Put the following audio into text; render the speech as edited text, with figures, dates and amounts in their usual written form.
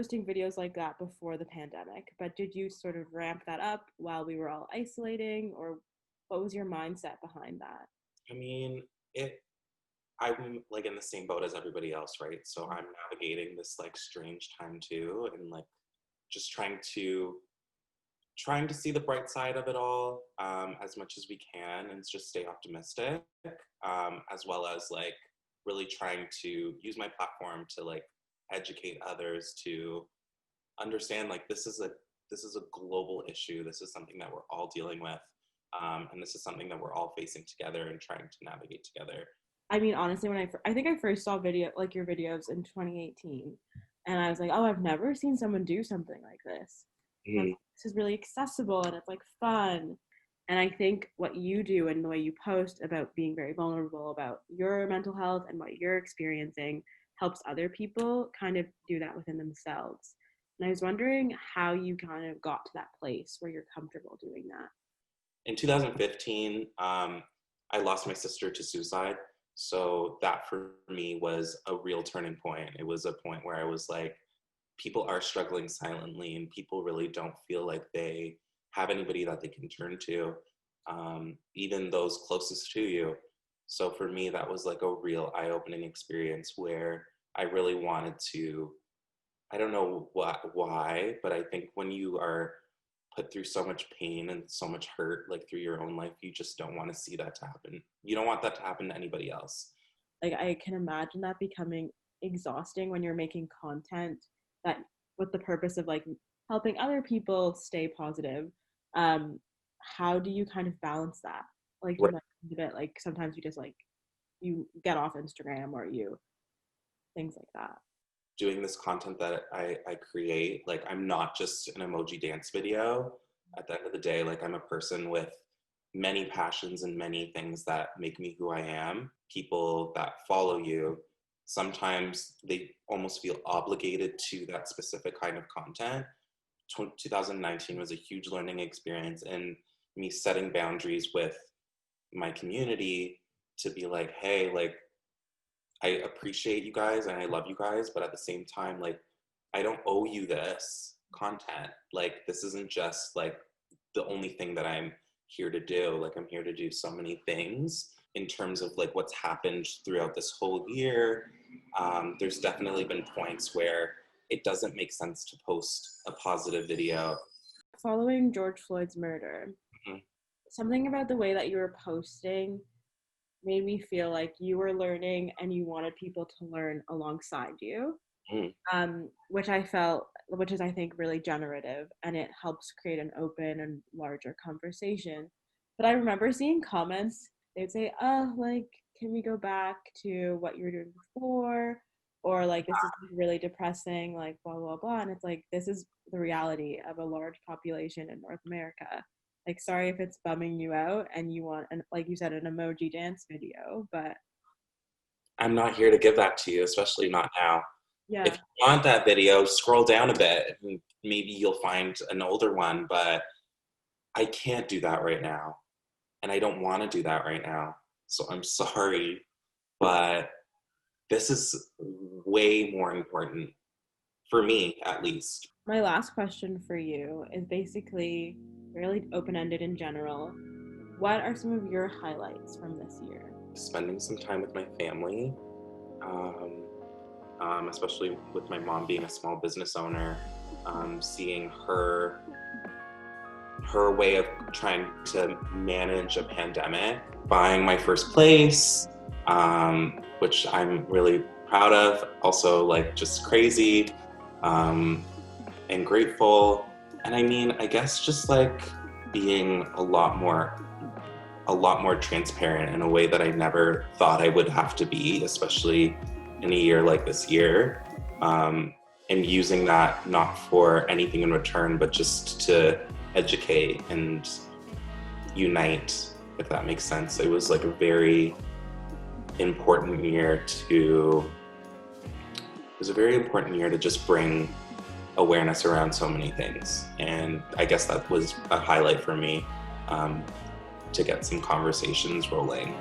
posting videos like that before the pandemic, but did you sort of ramp that up while we were all isolating, or what was your mindset behind that? I mean, I'm like in the same boat as everybody else, right? So I'm navigating this like strange time too, and like just trying to see the bright side of it all as much as we can, and just stay optimistic, as well as like really trying to use my platform to like educate others to understand like this is a global issue. This is something that we're all dealing with, and this is something that we're all facing together and trying to navigate together. I mean, honestly, when I think I first saw your videos in 2018, and I was like, oh, I've never seen someone do something like this. Mm-hmm. This is really accessible and it's like fun. And I think what you do and the way you post about being very vulnerable about your mental health and what you're experiencing helps other people kind of do that within themselves. And I was wondering how you kind of got to that place where you're comfortable doing that. In 2015, I lost my sister to suicide. So that for me was a real turning point. It was a point where I was like, people are struggling silently and people really don't feel like they have anybody that they can turn to, even those closest to you. So for me, that was like a real eye-opening experience where I really wanted to, I don't know why, but I think when you are put through so much pain and so much hurt, like through your own life, you just don't want to see that to happen. You don't want that to happen to anybody else. Like, I can imagine that becoming exhausting when you're making content that with the purpose of like helping other people stay positive. How do you kind of balance that? Like you mentioned a bit, like sometimes you just like you get off Instagram or you things like that. Doing this content that I create, like I'm not just an emoji dance video. At the end of the day, like I'm a person with many passions and many things that make me who I am. People that follow you, sometimes they almost feel obligated to that specific kind of content. 2019 was a huge learning experience, and me setting boundaries with my community to be like, hey, like I appreciate you guys and I love you guys, but at the same time, like I don't owe you this content. Like this isn't just like the only thing that I'm here to do. Like I'm here to do so many things in terms of like what's happened throughout this whole year. There's definitely been points where it doesn't make sense to post a positive video. Following George Floyd's murder, something about the way that you were posting made me feel like you were learning and you wanted people to learn alongside you, which is I think really generative, and it helps create an open and larger conversation. But I remember seeing comments, they'd say, oh, like, can we go back to what you were doing before? Or like, this is really depressing, like blah, blah, blah. And it's like, this is the reality of a large population in North America. Like, sorry if it's bumming you out and you want, like you said, an emoji dance video, but I'm not here to give that to you, especially not now. yeah. If you want that video, scroll down a bit. Maybe you'll find an older one, but I can't do that right now. And I don't want to do that right now. So I'm sorry, but this is way more important for me, at least. My last question for you is basically really open-ended in general. What are some of your highlights from this year? Spending some time with my family, especially with my mom being a small business owner, seeing her way of trying to manage a pandemic, buying my first place, which I'm really proud of, also like just crazy, and grateful. And I mean, I guess just like being a lot more transparent in a way that I never thought I would have to be, especially in a year like this year, and using that not for anything in return, but just to educate and unite, if that makes sense. It was like a very important year to just bring awareness around so many things. And I guess that was a highlight for me, to get some conversations rolling.